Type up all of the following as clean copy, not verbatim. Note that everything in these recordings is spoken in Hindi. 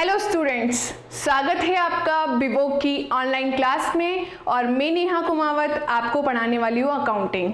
हेलो स्टूडेंट्स, स्वागत है आपका विवो की ऑनलाइन क्लास में। और मैं नेहा कुमावत आपको पढ़ाने वाली हूँ अकाउंटिंग।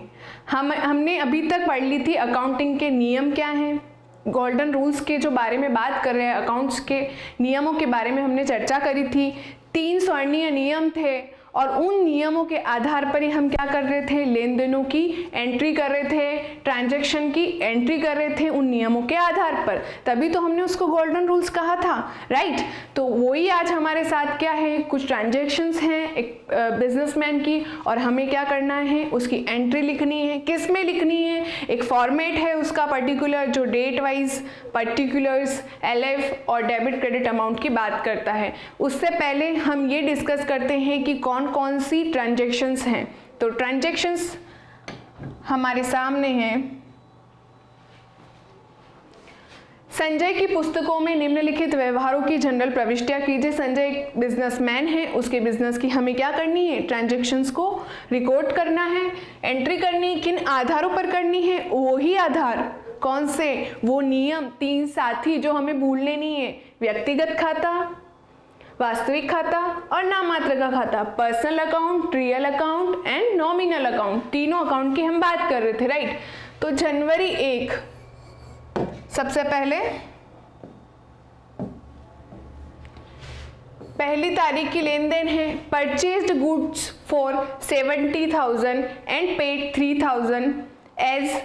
हमने अभी तक पढ़ ली थी अकाउंटिंग के नियम क्या हैं, गोल्डन रूल्स के जो बारे में बात कर रहे हैं, अकाउंट्स के नियमों के बारे में हमने चर्चा करी थी। 3 स्वर्णीय नियम थे और उन नियमों के आधार पर ही हम क्या कर रहे थे, लेन देनों की एंट्री कर रहे थे, ट्रांजैक्शन की एंट्री कर रहे थे उन नियमों के आधार पर। तभी तो हमने उसको गोल्डन रूल्स कहा था, राइट। तो वही आज हमारे साथ क्या है, कुछ ट्रांजैक्शंस हैं एक बिजनेसमैन की, और हमें क्या करना है, उसकी एंट्री लिखनी है। किस में लिखनी है, एक फॉर्मेट है उसका पर्टिकुलर जो डेट वाइज पर्टिकुलर्स, LF और डेबिट क्रेडिट अमाउंट की बात करता है। उससे पहले हम ये डिस्कस करते हैं कि कौन कौन सी ट्रांजैक्शंस हैं। तो ट्रांजैक्शंस हमारे सामने हैं। संजय की पुस्तकों में निम्नलिखित व्यवहारों की जनरल प्रविष्टियां कीजिए। संजय एक बिजनेसमैन है, उसके बिजनेस की हमें क्या करनी है, ट्रांजैक्शंस को रिकॉर्ड करना है, एंट्री करनी। किन आधारों पर करनी है, वही आधार कौन से, वो नियम 3 साथी जो हमें भूलने नहीं है, व्यक्तिगत खाता, वास्तविक खाता और नाम मात्र का खाता, personal account, real account and nominal account. तीनों अकाउंट की हम बात कर रहे थे, राइट। तो जनवरी 1 सबसे पहली तारीख की लेन देन है। Purchased goods for 70,000 and paid 3,000 as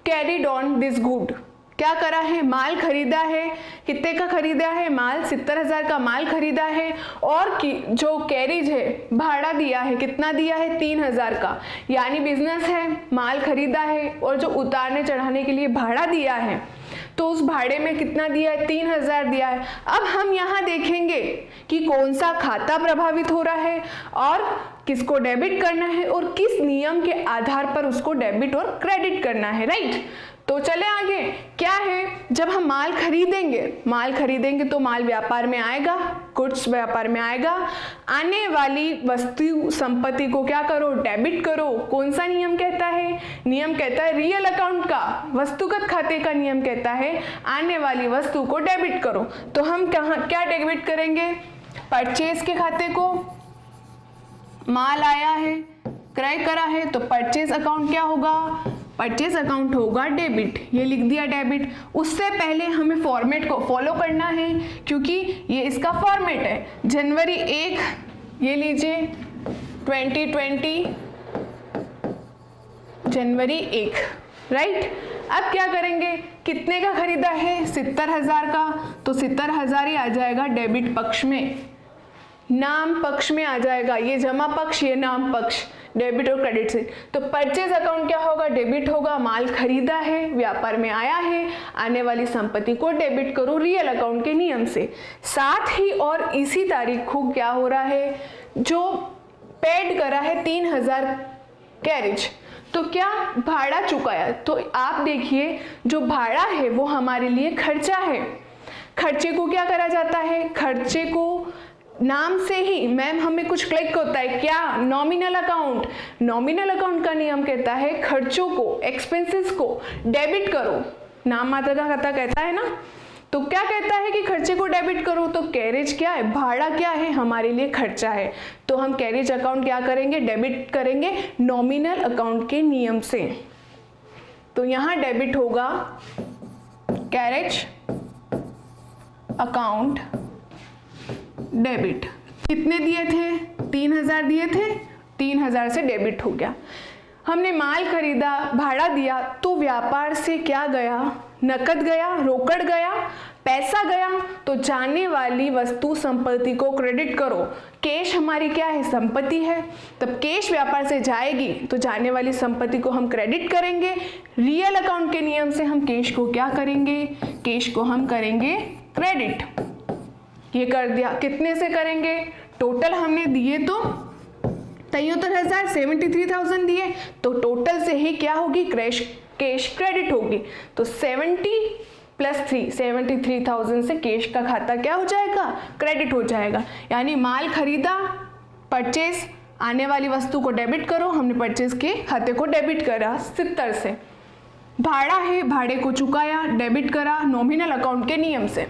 carried on this good. क्या करा है, माल खरीदा है। कितने का खरीदा है, माल 70,000 का माल खरीदा है। और जो कैरिज है, भाड़ा दिया है, कितना दिया है, 3,000 का। यानी बिजनेस है, माल खरीदा है और जो उतारने चढ़ाने के लिए भाड़ा दिया है, तो उस भाड़े में कितना दिया है, 3,000 दिया है। अब हम यहाँ देखेंगे कि कौन सा खाता प्रभावित हो रहा है और किसको डेबिट करना है और किस नियम के आधार पर उसको डेबिट और क्रेडिट करना है, राइट। तो चले आगे, क्या है, जब हम माल खरीदेंगे तो माल व्यापार में आएगा, गुड्स व्यापार में आएगा। आने वाली वस्तु संपत्ति को क्या करो, डेबिट करो। कौन सा नियम कहता है, नियम कहता है रियल अकाउंट का, वस्तुगत खाते का नियम कहता है आने वाली वस्तु को डेबिट करो। तो हम क्या डेबिट करेंगे, परचेज के खाते को, माल आया है, क्रय करा है, तो परचेज अकाउंट क्या होगा, परचेज अकाउंट होगा डेबिट। ये लिख दिया डेबिट। उससे पहले हमें फॉर्मेट को फॉलो करना है क्योंकि ये इसका फॉर्मेट है। जनवरी 1 ये लीजिए 2020 जनवरी 1, राइट। अब क्या करेंगे, कितने का खरीदा है, 70,000 का, तो 70,000 ही आ जाएगा डेबिट पक्ष में, नाम पक्ष में आ जाएगा। ये जमा पक्ष, ये नाम पक्ष, डेबिट और क्रेडिट से। तो परचेज अकाउंट क्या होगा, डेबिट होगा। माल खरीदा है, व्यापार में आया है, आने वाली संपत्ति को डेबिट करो रियल अकाउंट के नियम से। साथ ही और इसी तारीख को क्या हो रहा है, जो पेड करा है 3,000 कैरेज, तो क्या भाड़ा चुकाया। तो आप देखिए, जो भाड़ा है वो हमारे लिए खर्चा है। खर्चे को क्या करा जाता है, खर्चे को नाम से ही मैम हमें कुछ क्लिक होता है, क्या, नॉमिनल अकाउंट। नॉमिनल अकाउंट का नियम कहता है खर्चों को, एक्सपेंसेस को डेबिट करो। नाम मात्र का खाता कहता है ना, तो क्या कहता है कि खर्चे को डेबिट करो। तो कैरेज क्या है, भाड़ा क्या है, हमारे लिए खर्चा है। तो हम कैरेज अकाउंट क्या करेंगे, डेबिट करेंगे नॉमिनल अकाउंट के नियम से। तो यहां डेबिट होगा कैरेज अकाउंट डेबिट। कितने दिए थे, 3,000 दिए थे, 3,000 से डेबिट हो गया। हमने माल खरीदा, भाड़ा दिया, तो व्यापार से क्या गया, नकद गया, रोकड़ गया, पैसा गया। तो जाने वाली वस्तु संपत्ति को क्रेडिट करो। कैश हमारी क्या है, संपत्ति है, तब कैश व्यापार से जाएगी तो जाने वाली संपत्ति को हम क्रेडिट करेंगे। रियल अकाउंट के नियम से हम कैश को क्या करेंगे, कैश को हम करेंगे क्रेडिट। ये कर दिया। कितने से करेंगे, टोटल हमने दिए तो 73,000, 73,000 दिए, तो टोटल से ही क्या होगी, कैश क्रेडिट होगी। तो 70 + 3 73,000 से कैश का खाता क्या हो जाएगा, क्रेडिट हो जाएगा। यानी माल खरीदा, परचेज, आने वाली वस्तु को डेबिट करो, हमने परचेज के खाते को डेबिट करा 70 से। भाड़ा है, भाड़े को चुकाया, डेबिट करा नॉमिनल अकाउंट के नियम से।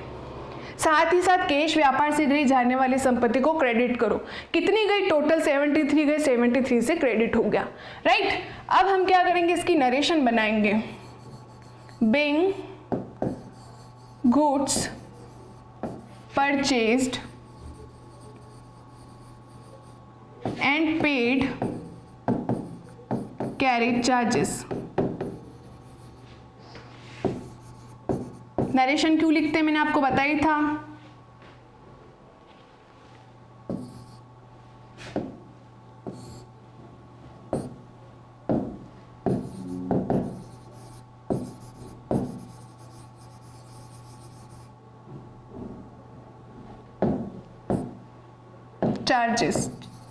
साथ ही साथ कैश व्यापार से गई जाने वाली संपत्ति को क्रेडिट करो। कितनी गई? टोटल 73 गई, 73 से क्रेडिट हो गया, राइट। अब हम क्या करेंगे, इसकी नरेशन बनाएंगे। Bing goods purchased and paid carriage charges. Narration क्यों लिखते हैं मैंने आपको बताया था।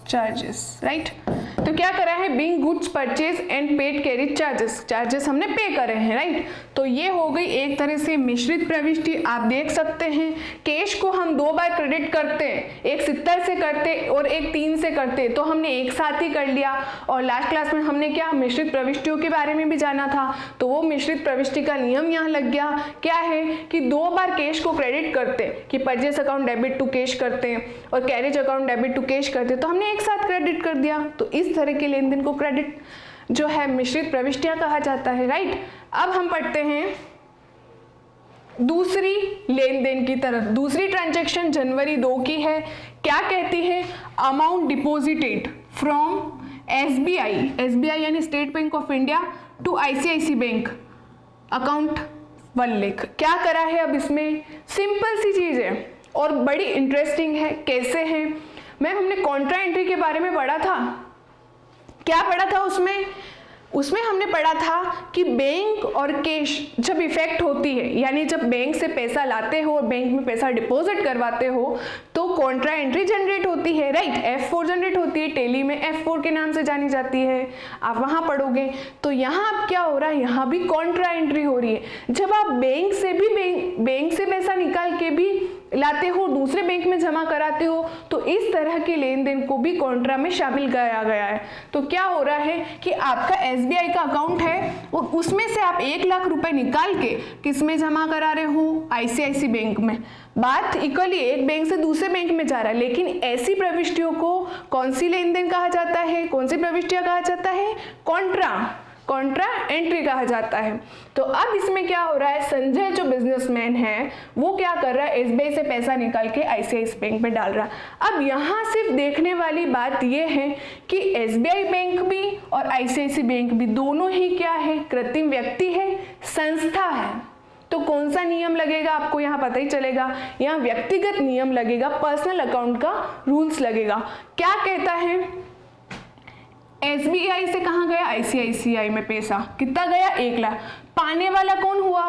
Charges right. तो क्या करा है, Bing goods purchase and paid carriage charges हमने पे करे हैं, राइट। तो ये हो गई एक तरह से मिश्रित प्रविष्टि। आप देख सकते हैं कैश को हम 2 बार क्रेडिट करते हैं, एक 70 से करते और एक 3 से करते, तो हमने एक साथ ही कर लिया। और लास्ट क्लास में हमने क्या मिश्रित प्रविष्टियों के बारे में भी जाना था, तो वो मिश्रित प्रविष्टि का नियम यहाँ लग गया। क्या है कि 2 बार कैश को क्रेडिट करते, कि purchase account debit to cash करते हैं और carriage account debit to cash करते, तो हमने एक साथ क्रेडिट कर दिया। तो इस तरह के लेन देन को क्रेडिट जो है मिश्रित प्रविष्टियां कहा जाता है, राइट। अब हम पढ़ते हैं दूसरी लेन देन की तरफ। दूसरी ट्रांजैक्शन जनवरी 2 की है। क्या कहती है, अमाउंट डिपॉजिटेड फ्रॉम एसबीआई यानी State Bank of India to ICICI bank account 1 lakh. क्या करा है, अब इसमें सिंपल सी चीज है और बड़ी इंटरेस्टिंग है। कैसे है मैम, हमने कॉन्ट्रा एंट्री के बारे में पढ़ा था। क्या पढ़ा था उसमें हमने पढ़ा था कि बैंक और कैश जब इफेक्ट होती है, यानी जब बैंक से पैसा लाते हो और बैंक में पैसा डिपॉजिट करवाते हो, तो कॉन्ट्रा एंट्री जनरेट होती है, राइट। F4 जनरेट होती है, टेली में F4 के नाम से जानी जाती है, आप वहां पढ़ोगे। तो यहाँ अब क्या हो रहा है, यहाँ भी कॉन्ट्रा एंट्री हो रही है। जब आप बैंक से पैसा निकाल के भी लाते हो, दूसरे बैंक में जमा कराते हो, तो इस तरह के लेन देन को भी कॉन्ट्रा में शामिल किया गया है। तो क्या हो रहा है कि आपका एसबीआई का अकाउंट है और उसमें से आप 1 लाख रुपए निकाल के किस में जमा करा रहे हो, आईसीआईसी बैंक में। बात इक्वली एक बैंक से दूसरे बैंक में जा रहा है, लेकिन ऐसी प्रविष्टियों को कौन सी लेन देन कहा जाता है, कौन सी प्रविष्टियां कहा जाता है, कॉन्ट्रा एंट्री कहा जाता है। तो अब इसमें क्या हो रहा है, संजय जो बिजनेसमैन है वो क्या कर रहा है, एसबीआई से पैसा निकाल के आईसीआईसी बैंक में डाल रहा है। अब यहाँ सिर्फ देखने वाली बात ये है कि एसबीआई बैंक भी और आईसीआईसी बैंक भी दोनों ही क्या है, कृत्रिम व्यक्ति है, संस्था है। तो कौन सा नियम लगेगा आपको यहाँ पता ही चलेगा, यहाँ व्यक्तिगत नियम लगेगा, पर्सनल अकाउंट का रूल्स लगेगा। क्या कहता है, एसबीआई से कहाँ गया, आईसीआईसीआई में पैसा कितना गया, 1 लाख। पाने वाला कौन हुआ,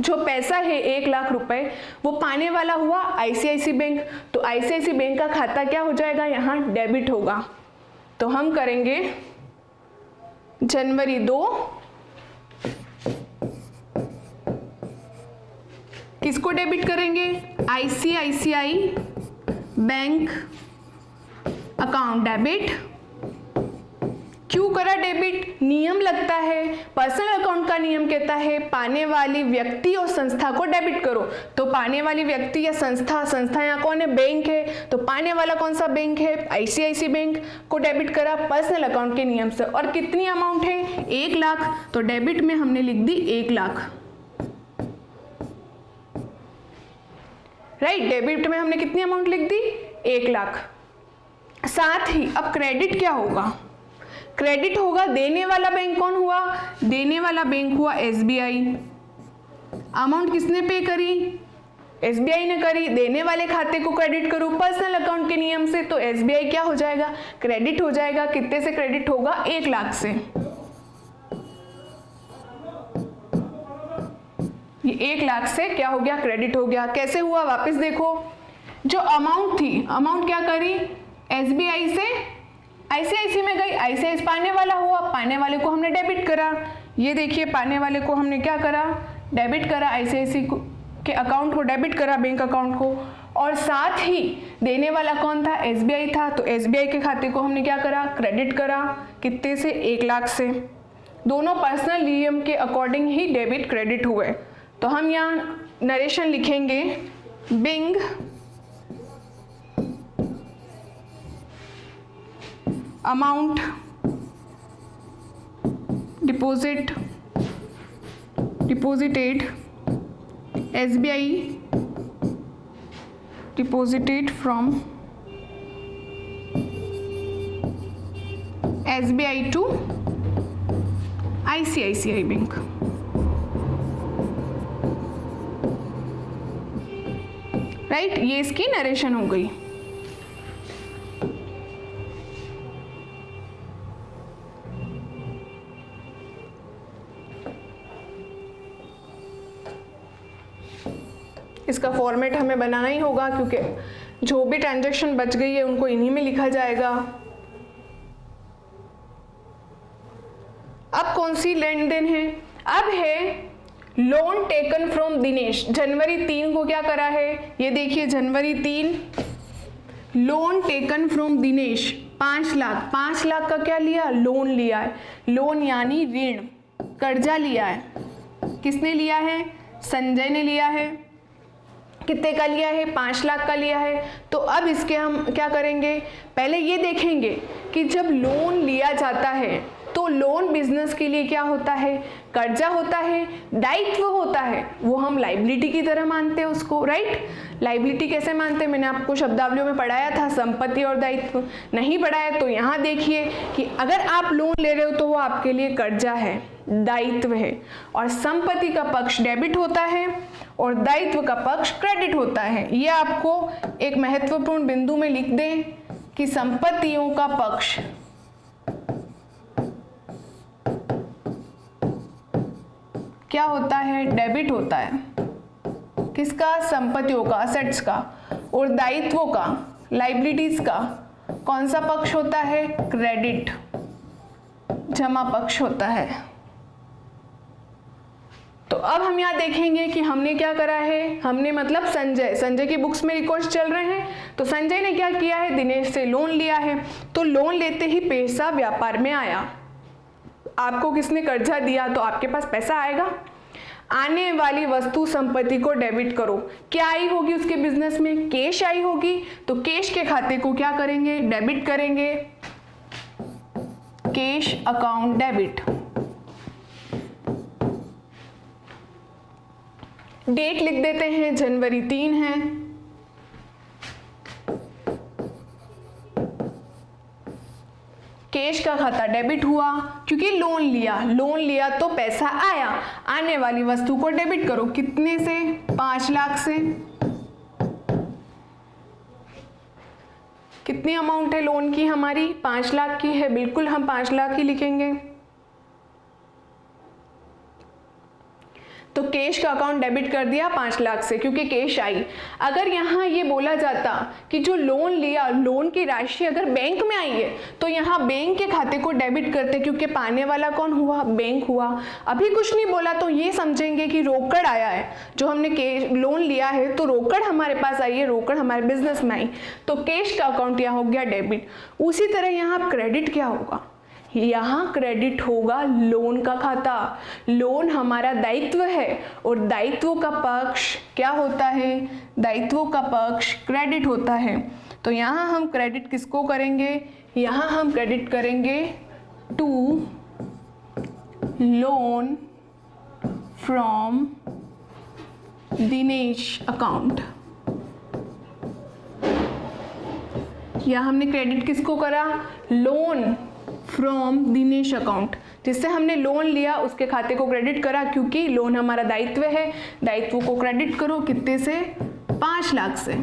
जो पैसा है 1 लाख रुपए वो पाने वाला हुआ आईसीआईसी बैंक। तो आईसीआईसी बैंक का खाता क्या हो जाएगा, यहाँ डेबिट होगा। तो हम करेंगे जनवरी 2 किसको डेबिट करेंगे, आईसीआईसीआई बैंक अकाउंट डेबिट। क्यों करा डेबिट, नियम लगता है, पर्सनल अकाउंट का नियम कहता है पाने वाली व्यक्ति और संस्था को डेबिट करो। तो पाने वाली व्यक्ति या संस्था यहाँ कौन है, बैंक है, तो पाने वाला कौन सा बैंक है, आईसीआईसी बैंक को डेबिट करा पर्सनल अकाउंट के नियम से। और कितनी अमाउंट है, 1 लाख। तो डेबिट में हमने लिख दी 1 लाख, राइट। डेबिट में हमने कितनी अमाउंट लिख दी, 1 लाख। साथ ही अब क्रेडिट क्या होगा, क्रेडिट होगा, देने वाला बैंक कौन हुआ, देने वाला बैंक हुआ एसबीआई। अमाउंट किसने पे करी, एसबीआई ने करी। देने वाले खाते को क्रेडिट करो पर्सनल अकाउंट के नियम से, तो एसबीआई क्या हो जाएगा, क्रेडिट हो जाएगा। कितने से क्रेडिट होगा, 1 लाख से। ये 1 लाख से क्या हो गया, क्रेडिट हो गया। कैसे हुआ, वापस देखो, जो अमाउंट थी, अमाउंट क्या करी, एसबीआई से आईसीआईसी में गई, आईसीआईसी पाने वाला हुआ, पाने वाले को हमने डेबिट करा। ये देखिए, पाने वाले को हमने क्या करा, डेबिट करा, आईसीआईसी के अकाउंट को डेबिट करा, बैंक अकाउंट को। और साथ ही देने वाला कौन था, एसबीआई था, तो एसबीआई के खाते को हमने क्या करा, क्रेडिट करा। कितने से, 1 लाख से। दोनों पर्सनल नियम के अकॉर्डिंग ही डेबिट क्रेडिट हुए। तो हम यहाँ नरेशन लिखेंगे, Bing amount deposited SBI deposited from SBI to ICICI Bank. Right, ये इसकी नरेशन हो गई। इसका फॉर्मेट हमें बनाना ही होगा क्योंकि जो भी ट्रांजैक्शन बच गई है उनको इन्हीं में लिखा जाएगा। अब कौन सी लेन देन है? अब है लोन टेकन फ्रॉम दिनेश। जनवरी 3 को क्या करा है, ये देखिए जनवरी 3 loan taken from Dinesh 5 lakh. 5 lakh का क्या लिया? लोन लिया है। लोन यानी ऋण, कर्जा लिया है। किसने लिया है? संजय ने लिया है। कितने का लिया है? 5 लाख का लिया है। तो अब इसके हम क्या करेंगे, पहले ये देखेंगे कि जब लोन लिया जाता है तो लोन बिजनेस के लिए क्या होता है? कर्जा होता है, दायित्व होता है, वो हम लाइबिलिटी की तरह मानते हैं उसको, राइट। लाइबिलिटी कैसे मानते हैं? मैंने आपको शब्दावलियों में पढ़ाया था, संपत्ति और दायित्व। नहीं पढ़ाया तो यहाँ देखिए कि अगर आप लोन ले रहे हो तो वो आपके लिए कर्जा है, दायित्व है, और संपत्ति का पक्ष डेबिट होता है और दायित्व का पक्ष क्रेडिट होता है। ये आपको एक महत्वपूर्ण बिंदु में लिख दें कि संपत्तियों का पक्ष क्या होता है? डेबिट होता है। किसका? संपत्तियों का, असेट्स का। और दायित्वों का, लाइबिलिटीज का कौन सा पक्ष होता है? क्रेडिट, जमा पक्ष होता है। तो अब हम यहाँ देखेंगे कि हमने क्या करा है। हमने मतलब संजय की बुक्स में रिकॉर्ड्स चल रहे हैं, तो संजय ने क्या किया है? दिनेश से लोन लिया है। तो लोन लेते ही पैसा व्यापार में आया। आपको किसने कर्जा दिया तो आपके पास पैसा आएगा। आने वाली वस्तु संपत्ति को डेबिट करो। क्या आई होगी उसके बिजनेस में? कैश आई होगी। तो कैश के खाते को क्या करेंगे? डेबिट करेंगे। Cash account debit. डेट लिख देते हैं, जनवरी 3 है। कैश का खाता डेबिट हुआ क्योंकि लोन लिया तो पैसा आया। आने वाली वस्तु को डेबिट करो। कितने से? 5 लाख से। कितनी अमाउंट है लोन की हमारी? 5 लाख की है। बिल्कुल हम 5 लाख ही लिखेंगे। तो कैश का अकाउंट डेबिट कर दिया 5 लाख से क्योंकि कैश आई। अगर यहाँ ये बोला जाता कि जो लोन लिया, लोन की राशि अगर बैंक में आई है तो यहाँ बैंक के खाते को डेबिट करते क्योंकि पाने वाला कौन हुआ? बैंक हुआ। अभी कुछ नहीं बोला तो ये समझेंगे कि रोकड़ आया है। जो हमने लोन लिया है तो रोकड़ हमारे पास आई है, रोकड़ हमारे बिजनेस में आई, तो कैश का अकाउंट यहाँ हो गया डेबिट। उसी तरह यहाँ क्रेडिट क्या होगा? यहाँ क्रेडिट होगा लोन का खाता। लोन हमारा दायित्व है और दायित्वों का पक्ष क्या होता है? दायित्वों का पक्ष क्रेडिट होता है। तो यहाँ हम क्रेडिट किसको करेंगे? यहाँ हम क्रेडिट करेंगे to loan from Dinesh account. या हमने क्रेडिट किसको करा? Loan from Dinesh account. जिससे हमने लोन लिया उसके खाते को क्रेडिट करा क्योंकि लोन हमारा दायित्व है। दायित्व को क्रेडिट करो कितने से? 5 लाख से।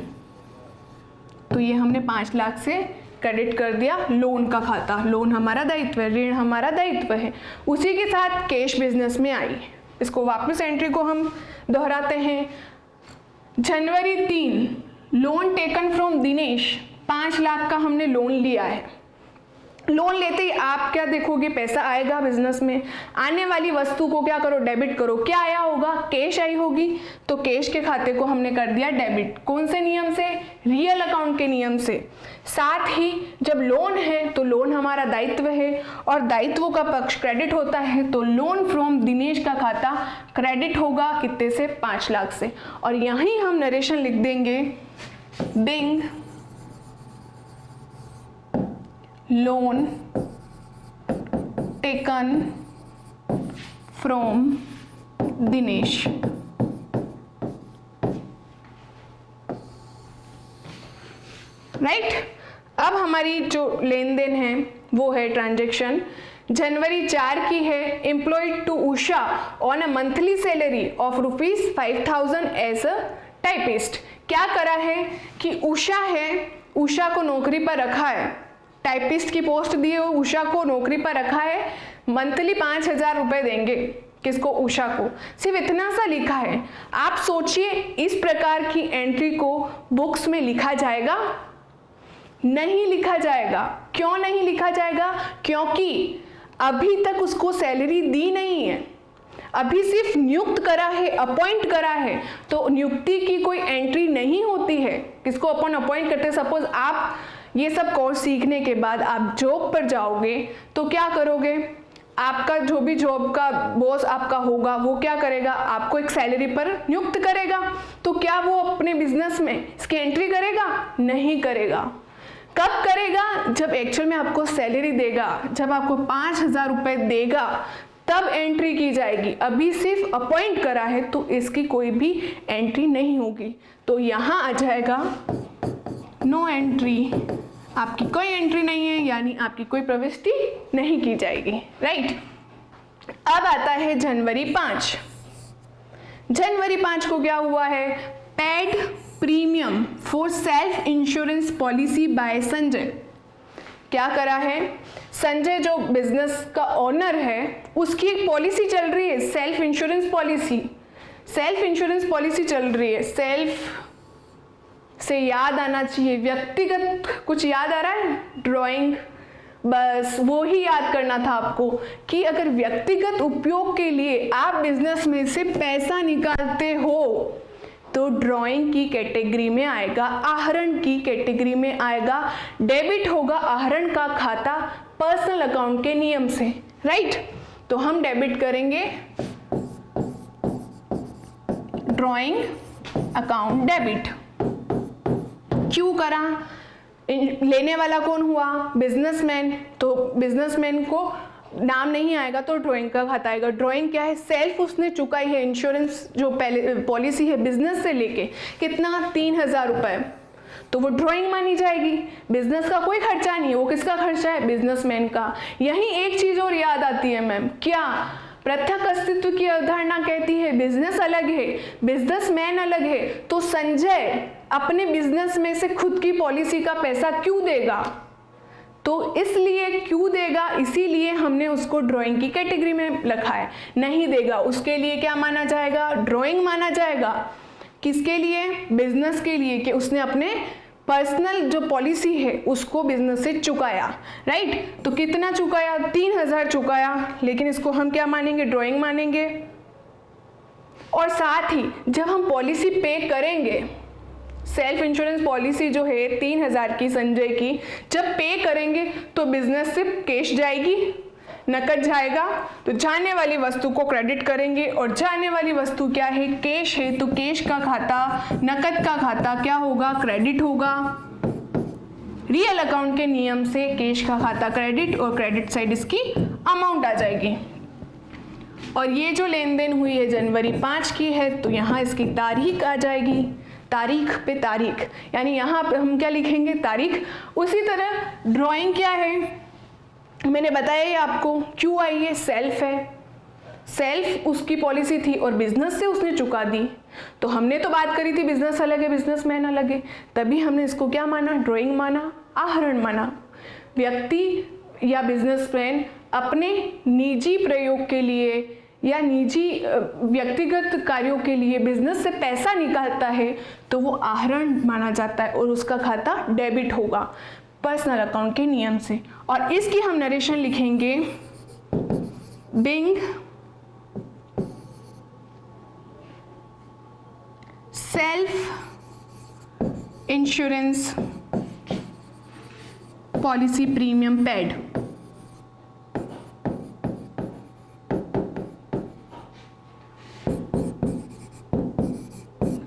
तो ये हमने 5 लाख से क्रेडिट कर दिया लोन का खाता। लोन हमारा दायित्व है, ऋण हमारा दायित्व है। उसी के साथ कैश बिजनेस में आई। इसको वापस एंट्री को हम दोहराते हैं। जनवरी 3 loan taken from Dinesh 5 lakh का हमने लोन लिया है। लोन लेते ही आप क्या देखोगे, पैसा आएगा बिजनेस में, आने वाली वस्तु को क्या करो, डेबिट करो। क्या आया होगा, कैश आई होगी, तो कैश के खाते को हमने कर दिया डेबिट। कौन से नियम से, रियल अकाउंट के नियम से। साथ ही जब लोन है तो लोन हमारा दायित्व है और दायित्वों का पक्ष क्रेडिट होता है, तो लोन फ्रॉम दिनेश का खाता क्रेडिट होगा कितने से, 5 लाख से। और यहीं हम नरेशन लिख देंगे, being loan taken from Dinesh. Right. अब हमारी जो लेन देन है वो है ट्रांजैक्शन जनवरी 4 की है। Employed to Usha on a monthly salary of ₹5,000 as a typist. क्या करा है कि उषा है, उषा को नौकरी पर रखा है, टाइपिस्ट की पोस्ट दी है, उषा को नौकरी पर रखा है, मंथली 5,000 रुपए देंगे। किसको, उषा को। सिर्फ इतना सा लिखा है। आप सोचिए इस प्रकार की एंट्री को बुक्स में लिखा जाएगा? नहीं लिखा जाएगा। क्यों नहीं लिखा जाएगा? क्योंकि अभी तक उसको सैलरी दी नहीं है, अभी सिर्फ नियुक्त करा है, अपॉइंट करा है, तो नियुक्ति की कोई एंट्री नहीं होती है। किसको अपन अपॉइंट करते हैं? सपोज आप ये सब कोर्स सीखने के बाद आप जॉब पर जाओगे तो क्या करोगे, आपका जो भी जॉब का बॉस आपका होगा वो क्या करेगा, आपको एक सैलरी पर नियुक्त करेगा। तो क्या वो अपने बिजनेस में इसकी एंट्री करेगा? नहीं करेगा। कब करेगा? जब एक्चुअल में आपको सैलरी देगा, जब आपको 5,000 रुपए देगा तब एंट्री की जाएगी। अभी सिर्फ अपॉइंट करा है तो इसकी कोई भी एंट्री नहीं होगी। तो यहाँ आ जाएगा नो एंट्री, आपकी कोई एंट्री नहीं है, यानी आपकी कोई प्रविष्टि नहीं की जाएगी। राइट। अब आता है जनवरी 5। जनवरी 5 को क्या हुआ है, paid premium for self insurance policy bye Sanjay. क्या करा है, संजय जो बिजनेस का ओनर है उसकी एक पॉलिसी चल रही है, self insurance policy. Self insurance policy चल रही है, सेल्फ से याद आना चाहिए, व्यक्तिगत कुछ याद आ रहा है, ड्राइंग, बस वो ही याद करना था आपको कि अगर व्यक्तिगत उपयोग के लिए आप बिजनेस में से पैसा निकालते हो तो ड्राइंग की कैटेगरी में आएगा, आहरण की कैटेगरी में आएगा, डेबिट होगा आहरण का खाता पर्सनल अकाउंट के नियम से। राइट। तो हम डेबिट करेंगे ड्राइंग अकाउंट डेबिट। क्यों करा, लेने वाला कौन हुआ, बिजनेसमैन, तो बिजनेसमैन को नाम नहीं आएगा तो ड्राइंग का खाता आएगा। ड्राइंग क्या है, सेल्फ उसने चुकाई है, इंश्योरेंस जो पहले पॉलिसी है बिजनेस से लेके कितना, 3,000 रुपए, तो वो ड्राइंग मानी जाएगी। बिजनेस का कोई खर्चा नहीं है, वो किसका खर्चा है, बिजनेसमैन का। यही एक चीज और याद आती है मैम, क्या, पृथक अस्तित्व की अवधारणा कहती है बिजनेस अलग है, बिजनेसमैन अलग है, तो संजय अपने बिजनेस में से खुद की पॉलिसी का पैसा क्यों देगा, तो इसलिए क्यों देगा, इसीलिए हमने उसको ड्राइंग की कैटेगरी में रखा है। नहीं देगा उसके लिए क्या माना जाएगा, ड्राइंग माना जाएगा। किसके लिए, बिजनेस के लिए, कि उसने अपने पर्सनल जो पॉलिसी है उसको बिजनेस से चुकाया। राइट। तो कितना चुकाया, 3,000 चुकाया, लेकिन इसको हम क्या मानेंगे, ड्राइंग मानेंगे। और साथ ही जब हम पॉलिसी पे करेंगे, सेल्फ इंश्योरेंस पॉलिसी जो है 3,000 की संजय की, जब पे करेंगे तो बिजनेस से कैश जाएगी, नकद जाएगा, तो जाने वाली वस्तु को क्रेडिट करेंगे, और जाने वाली वस्तु क्या है, कैश है, तो कैश का खाता, नकद का खाता क्या होगा, क्रेडिट होगा। रियल अकाउंट के नियम से कैश का खाता क्रेडिट और क्रेडिट साइड इसकी अमाउंट आ जाएगी। और ये जो लेन देन हुई है जनवरी 5 की है, तो यहाँ इसकी तारीख आ जाएगी, तारीख पे तारीख, यानी यहाँ पे हम क्या लिखेंगे, तारीख। उसी तरह ड्राइंग क्या है, मैंने बताया ही आपको, क्यों आई है, सेल्फ है, सेल्फ उसकी पॉलिसी थी और बिजनेस से उसने चुका दी। तो हमने तो बात करी थी बिजनेस अलग है, बिजनेसमैन अलग है, तभी हमने इसको क्या माना, ड्राइंग माना, आहरण माना। व्यक्ति या बिजनेसमैन अपने निजी प्रयोग के लिए या निजी व्यक्तिगत कार्यों के लिए बिजनेस से पैसा निकालता है तो वो आहरण माना जाता है और उसका खाता डेबिट होगा। पर्सनल अकाउंट के नियम से। और इसकी हम नरेशन लिखेंगे being self insurance policy premium paid.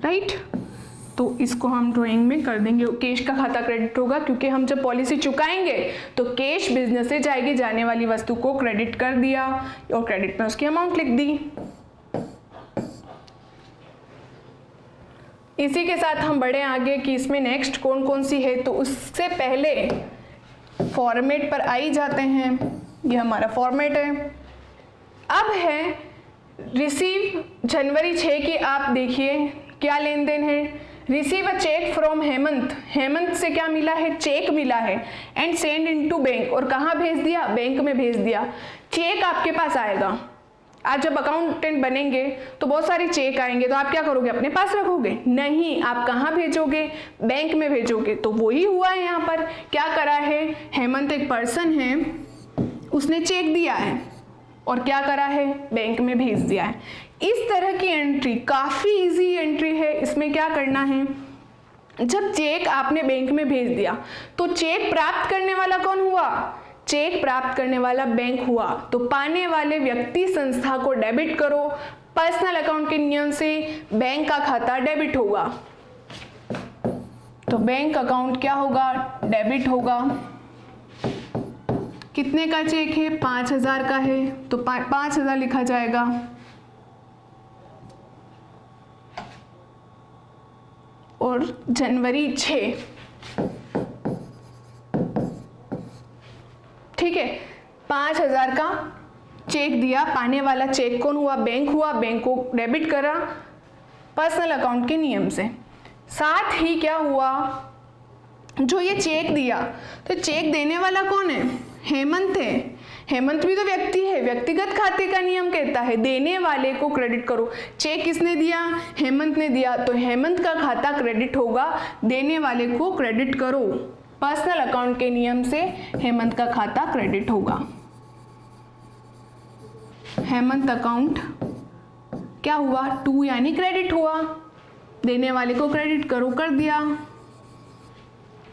Right, तो इसको हम ड्राइंग में कर देंगे। कैश का खाता क्रेडिट होगा क्योंकि हम जब पॉलिसी चुकाएंगे तो कैश बिजनेस से जाएगी, जाने वाली वस्तु को क्रेडिट कर दिया और क्रेडिट में उसकी अमाउंट लिख दी। इसी के साथ हम बढ़े आगे कि इसमें नेक्स्ट कौन कौन सी है। तो उससे पहले फॉर्मेट पर आ ही जाते हैं। ये हमारा फॉर्मेट है। अब है रिसीव जनवरी 6 की। आप देखिए क्या लेन देन है। Receive a cheque from Hemant. Hemant से क्या मिला है? चेक मिला है। And send into bank. और कहाँ भेज दिया? बैंक में भेज दिया। चेक आपके पास आएगा। आज जब अकाउंटेंट बनेंगे तो बहुत सारे चेक आएंगे, तो आप क्या करोगे? अपने पास रखोगे? नहीं, आप कहाँ भेजोगे? बैंक में भेजोगे। तो वही हुआ है यहाँ पर। क्या करा है? हेमंत एक पर्सन है, उसने चेक दिया है और क्या करा है? बैंक में भेज दिया है। इस तरह की एंट्री काफ़ी इजी एंट्री है। इसमें क्या करना है? जब चेक आपने बैंक में भेज दिया तो चेक प्राप्त करने वाला कौन हुआ? चेक प्राप्त करने वाला बैंक हुआ। तो पाने वाले व्यक्ति संस्था को डेबिट करो। पर्सनल अकाउंट के नियम से बैंक का खाता डेबिट होगा। तो बैंक अकाउंट क्या होगा? डेबिट होगा। कितने का चेक है? 5,000 का है, तो 5,000 लिखा जाएगा। और जनवरी 6, ठीक है, 5,000 का चेक दिया। पाने वाला चेक कौन हुआ? बैंक हुआ। बैंक को डेबिट करा पर्सनल अकाउंट के नियम से। साथ ही क्या हुआ? जो ये चेक दिया, तो चेक देने वाला कौन है? हेमंत है। हेमंत भी तो व्यक्ति है। व्यक्तिगत खाते का नियम कहता है देने वाले को क्रेडिट करो। चेक किसने दिया? हेमंत ने दिया। तो हेमंत का खाता क्रेडिट होगा, देने वाले को क्रेडिट करो। पर्सनल अकाउंट के नियम से हेमंत का खाता क्रेडिट होगा। हेमंत अकाउंट क्या हुआ? 2 यानी क्रेडिट हुआ। देने वाले को क्रेडिट करो, कर दिया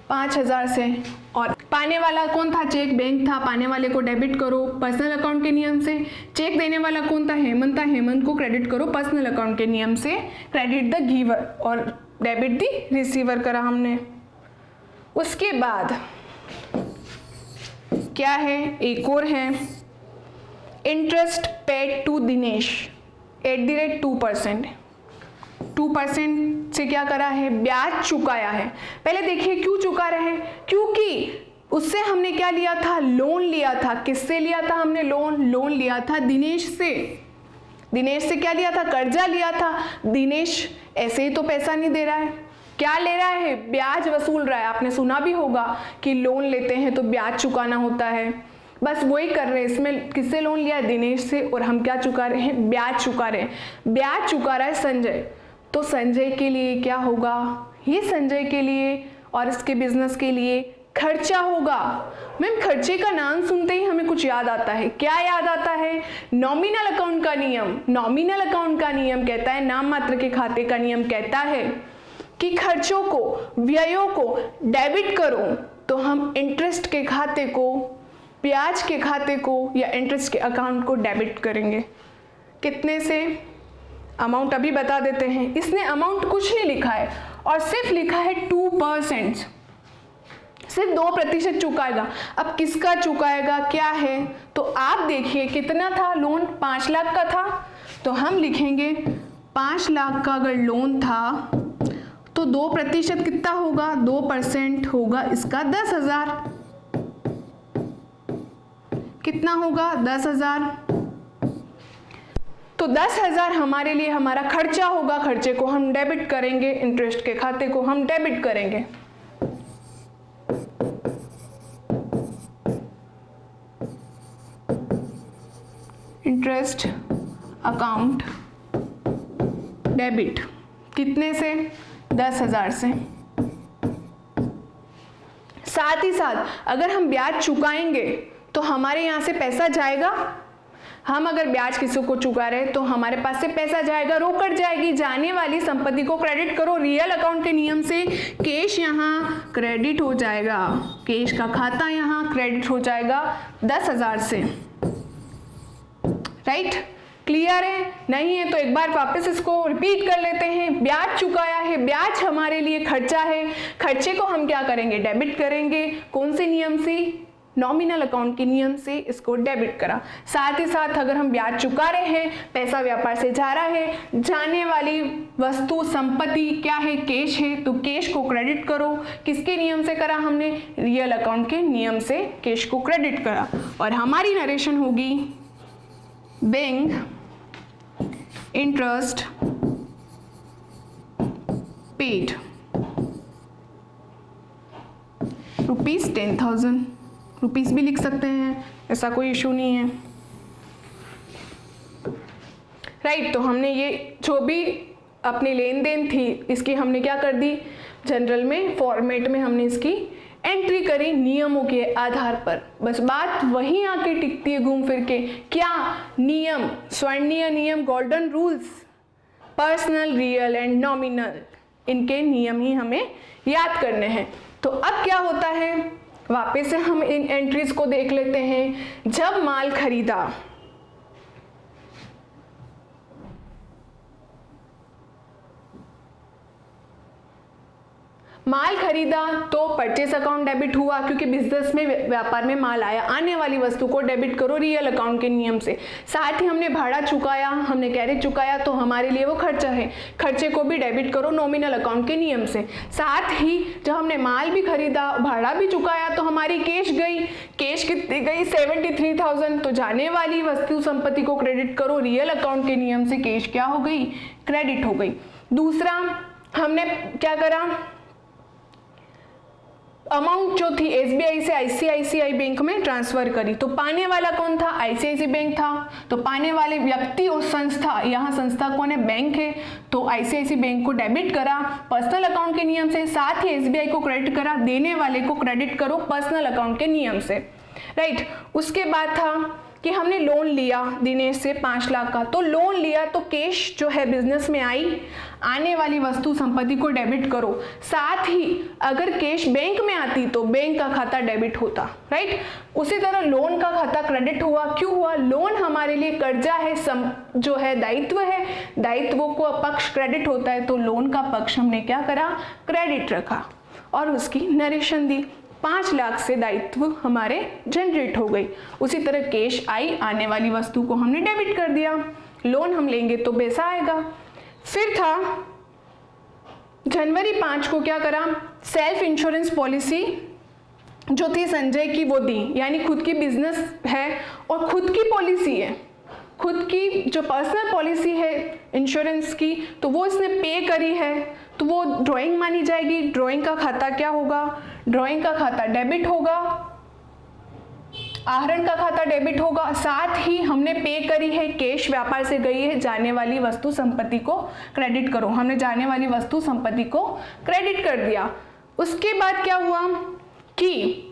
5,000 से। और पाने वाला कौन था? चेक बैंक था। पाने वाले को डेबिट करो पर्सनल अकाउंट के नियम से। चेक देने वाला कौन था? हेमंत था। हेमंत को क्रेडिट करो पर्सनल अकाउंट के नियम से। क्रेडिट द गिवर और डेबिट द रिसीवर करा हमने। उसके बाद क्या है? एक और है, इंटरेस्ट पेड टू दिनेश @2%। 2% से क्या करा है? ब्याज चुकाया है। पहले देखिए क्यों चुका रहे? क्योंकि उससे हमने क्या लिया था? लोन लिया था। किससे लिया था हमने लोन? लोन लिया था दिनेश से। दिनेश से क्या लिया था? कर्जा लिया था। दिनेश ऐसे ही तो पैसा नहीं दे रहा है, क्या ले रहा है? ब्याज वसूल रहा है। आपने सुना भी होगा कि लोन लेते हैं तो ब्याज चुकाना होता है। बस वही कर रहे हैं। इसमें किससे लोन लिया? दिनेश से। और हम क्या चुका रहे हैं? ब्याज चुका रहे हैं। ब्याज चुका रहा है संजय। तो संजय के लिए क्या होगा? ये संजय के लिए और इसके बिजनेस के लिए खर्चा होगा। मैम खर्चे का नाम सुनते ही हमें कुछ याद आता है। क्या याद आता है? नॉमिनल अकाउंट का नियम। नॉमिनल अकाउंट का नियम कहता है, नाम मात्र के खाते का नियम कहता है कि खर्चों को, व्ययों को डेबिट करो। तो हम इंटरेस्ट के खाते को, ब्याज के खाते को या इंटरेस्ट के अकाउंट को डेबिट करेंगे। कितने से? अमाउंट अभी बता देते हैं। इसने अमाउंट कुछ नहीं लिखा है और सिर्फ लिखा है 2%। सिर्फ 2% चुकाएगा। अब किसका चुकाएगा? क्या है? तो आप देखिए कितना था लोन? 5 लाख का था। तो हम लिखेंगे 5 लाख का अगर लोन था तो 2% कितना होगा? 2% होगा इसका 10,000। कितना होगा? 10,000। तो 10,000 हमारे लिए हमारा खर्चा होगा। खर्चे को हम डेबिट करेंगे, इंटरेस्ट के खाते को हम डेबिट करेंगे। इंटरेस्ट अकाउंट डेबिट कितने से? 10,000 से। साथ ही साथ अगर हम ब्याज चुकाएंगे तो हमारे यहाँ से पैसा जाएगा, हम अगर ब्याज किसी को चुका रहे तो हमारे पास से पैसा जाएगा, रोकड़ जाएगी। जाने वाली संपत्ति को क्रेडिट करो। रियल अकाउंट के नियम से कैश यहाँ क्रेडिट हो जाएगा, कैश का खाता यहाँ क्रेडिट हो जाएगा 10,000 से। राइट, क्लियर है? नहीं है तो एक बार वापस इसको रिपीट कर लेते हैं। ब्याज चुकाया है, ब्याज हमारे लिए खर्चा है, खर्चे को हम क्या करेंगे, डेबिट करेंगे। कौन से नियम से? नॉमिनल अकाउंट के नियम से इसको डेबिट करा। साथ ही साथ अगर हम ब्याज चुका रहे हैं, पैसा व्यापार से जा रहा है, जाने वाली वस्तु संपत्ति क्या है, कैश है, तो कैश को क्रेडिट करो। किसके नियम से करा हमने? रियल अकाउंट के नियम से कैश को क्रेडिट करा। और हमारी नरेशन होगी बैंक इंटरेस्ट पेड ₹10,000, रुपीस भी लिख सकते हैं, ऐसा कोई इशू नहीं है। राइट, तो हमने ये जो भी अपनी लेन देन थी इसकी हमने क्या कर दी, जनरल में फॉर्मेट में हमने इसकी एंट्री करी नियमों के आधार पर। बस बात वहीं आके टिकती है घूम फिर के, क्या नियम, स्वर्णीय नियम, golden rules, personal, real and nominal, इनके नियम ही हमें याद करने हैं। तो अब क्या होता है, वापस से हम इन एंट्रीज को देख लेते हैं। जब माल खरीदा, माल खरीदा तो परचेस अकाउंट डेबिट हुआ, क्योंकि बिजनेस में, व्यापार में माल आया। आने वाली वस्तु को डेबिट करो रियल अकाउंट के नियम से। साथ ही हमने भाड़ा चुकाया, हमने कैरेज चुकाया, तो हमारे लिए वो खर्चा है, खर्चे को भी डेबिट करो नॉमिनल अकाउंट के नियम से। साथ ही जब हमने माल भी खरीदा, भाड़ा भी चुकाया, तो हमारी कैश गई। कैश कितनी गई? 73,000। तो जाने वाली वस्तु संपत्ति को क्रेडिट करो रियल अकाउंट के नियम से, कैश क्या हो गई? क्रेडिट हो गई। दूसरा हमने क्या करा, अमाउंट जो थी एसबीआई से आईसीआईसीआई बैंक में ट्रांसफर करी। तो पाने वाला कौन था? आईसीआईसीआई बैंक था। तो पाने वाले व्यक्ति और संस्था, यहाँ संस्था कौन है? बैंक है। तो आईसीआईसीआई बैंक को डेबिट करा पर्सनल अकाउंट के नियम से, साथ ही एसबीआई को क्रेडिट करा, देने वाले को क्रेडिट करो पर्सनल अकाउंट के नियम से। राइट, उसके बाद था कि हमने लोन लिया दिनेश से 5 लाख का। तो लोन लिया तो कैश जो है बिजनेस में आई, आने वाली वस्तु संपत्ति को डेबिट करो। साथ ही अगर कैश बैंक में आती तो बैंक का खाता डेबिट होता। राइट, उसी तरह लोन का खाता क्रेडिट हुआ। क्यों हुआ? लोन हमारे लिए कर्जा है, जो है दायित्व है, दायित्वों को पक्ष क्रेडिट होता है, तो लोन का पक्ष हमने क्या करा? क्रेडिट रखा और उसकी नरेशन दी। 5 लाख से दायित्व हमारे जनरेट हो गई। उसी तरह कैश आई, आने वाली वस्तु को हमने डेबिट कर दिया। लोन हम लेंगे तो पैसा आएगा। फिर था जनवरी 5 को क्या करा, सेल्फ इंश्योरेंस पॉलिसी जो थी संजय की वो दी, यानी खुद की बिजनेस है और खुद की पॉलिसी है, खुद की जो पर्सनल पॉलिसी है इंश्योरेंस की, तो वो इसने पे करी है, तो वो ड्राइंग मानी जाएगी। ड्राइंग का खाता क्या होगा? ड्राइंग का खाता डेबिट होगा, आहरण का खाता डेबिट होगा। साथ ही हमने पे करी है, कैश व्यापार से गई है, जाने वाली वस्तु संपत्ति को क्रेडिट करो। हमने जाने वाली वस्तु संपत्ति को क्रेडिट कर दिया। उसके बाद क्या हुआ कि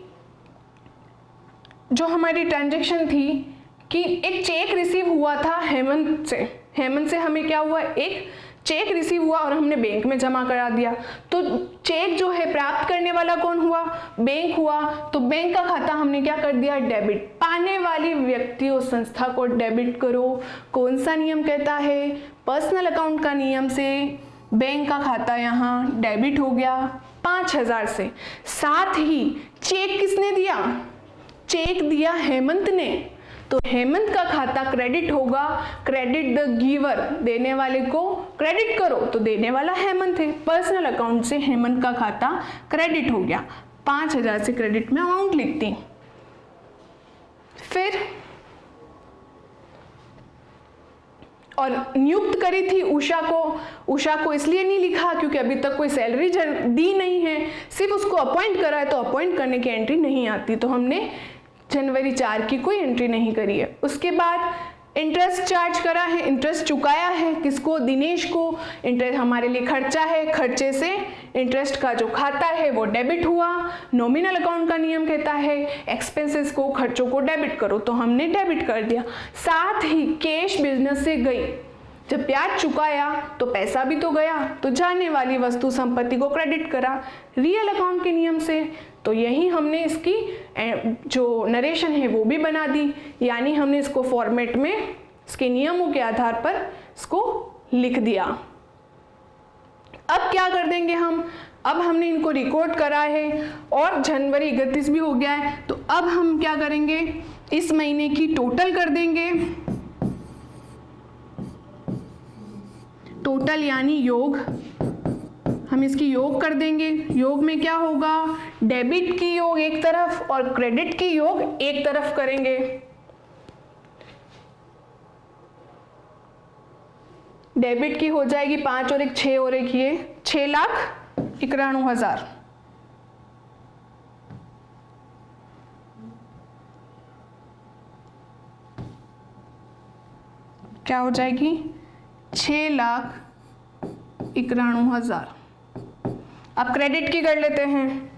जो हमारी ट्रांजैक्शन थी कि एक चेक रिसीव हुआ था हेमंत से। हेमंत से हमें क्या हुआ? एक चेक रिसीव हुआ और हमने बैंक में जमा करा दिया। तो चेक जो है प्राप्त करने वाला कौन हुआ? बैंक हुआ। तो बैंक का खाता हमने क्या कर दिया? डेबिट। पाने वाली व्यक्ति और संस्था को डेबिट करो। कौन सा नियम कहता है? पर्सनल अकाउंट का नियम से बैंक का खाता यहाँ डेबिट हो गया 5,000 से। साथ ही चेक किसने दिया? चेक दिया हेमंत ने, तो हेमंत का खाता क्रेडिट होगा। क्रेडिट द गिवर, देने वाले को क्रेडिट करो, तो देने वाला हेमंत है। पर्सनल अकाउंट से हेमंत का खाता क्रेडिट हो गया। 5,000 से क्रेडिट में अमाउंट लिखती। फिर और नियुक्त करी थी उषा को। उषा को इसलिए नहीं लिखा क्योंकि अभी तक कोई सैलरी दी नहीं है, सिर्फ उसको अपॉइंट करा है, तो अपॉइंट करने की एंट्री नहीं आती, तो हमने जनवरी 4 की कोई एंट्री नहीं करी है। उसके बाद इंटरेस्ट चार्ज करा है, इंटरेस्ट चुकाया है, किसको? दिनेश को। इंटरेस्ट हमारे लिए खर्चा है, खर्चे से इंटरेस्ट का जो खाता है वो डेबिट हुआ। नॉमिनल अकाउंट का नियम कहता है एक्सपेंसेस को, खर्चों को डेबिट करो, तो हमने डेबिट कर दिया। साथ ही कैश बिजनेस से गई, जब ब्याज चुकाया तो पैसा भी तो गया, तो जाने वाली वस्तु संपत्ति को क्रेडिट करा रियल अकाउंट के नियम से। तो यही हमने इसकी जो नरेशन है वो भी बना दी, यानी हमने इसको फॉर्मेट में इसके नियमों के आधार पर इसको लिख दिया। अब क्या कर देंगे हम? अब हमने इनको रिकॉर्ड करा है और जनवरी 31 भी हो गया है, तो अब हम क्या करेंगे? इस महीने की टोटल कर देंगे, टोटल यानी योग, हम इसकी योग कर देंगे। योग में क्या होगा? डेबिट की योग एक तरफ और क्रेडिट की योग एक तरफ करेंगे। डेबिट की हो जाएगी 5 और 1 6 और 1 ये 6,91,000। क्या हो जाएगी? 6,91,000। अब क्रेडिट की कर लेते हैं,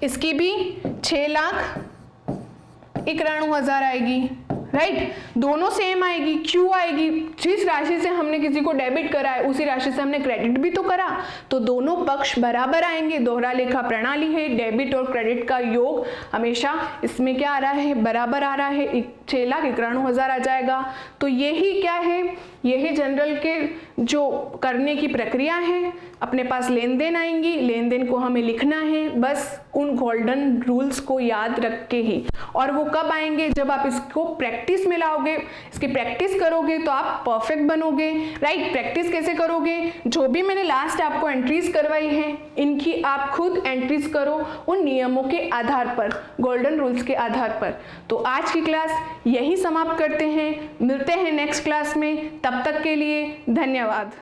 इसकी भी 6,91,000 आएगी, राइट? दोनों सेम आएगी। क्यों आएगी? जिस राशि से हमने किसी को डेबिट करा है उसी राशि से हमने क्रेडिट भी तो करा, तो दोनों पक्ष बराबर आएंगे। दोहरा लेखा प्रणाली है, डेबिट और क्रेडिट का योग हमेशा इसमें क्या आ रहा है? बराबर आ रहा है, 6,91,000 आ जाएगा। तो यही क्या है? यही जनरल के जो करने की प्रक्रिया है। अपने पास लेन देन आएंगी, लेन देन को हमें लिखना है बस उन गोल्डन रूल्स को याद रख के ही। और वो कब आएंगे? जब आप इसको प्रैक्टिस में लाओगे, इसकी प्रैक्टिस करोगे तो आप परफेक्ट बनोगे, राइट? प्रैक्टिस कैसे करोगे? जो भी मैंने लास्ट आपको एंट्रीज करवाई हैं इनकी आप खुद एंट्रीज करो उन नियमों के आधार पर, गोल्डन रूल्स के आधार पर। तो आज की क्लास यही समाप्त करते हैं, मिलते हैं नेक्स्ट क्लास में, तब तक के लिए धन्यवाद।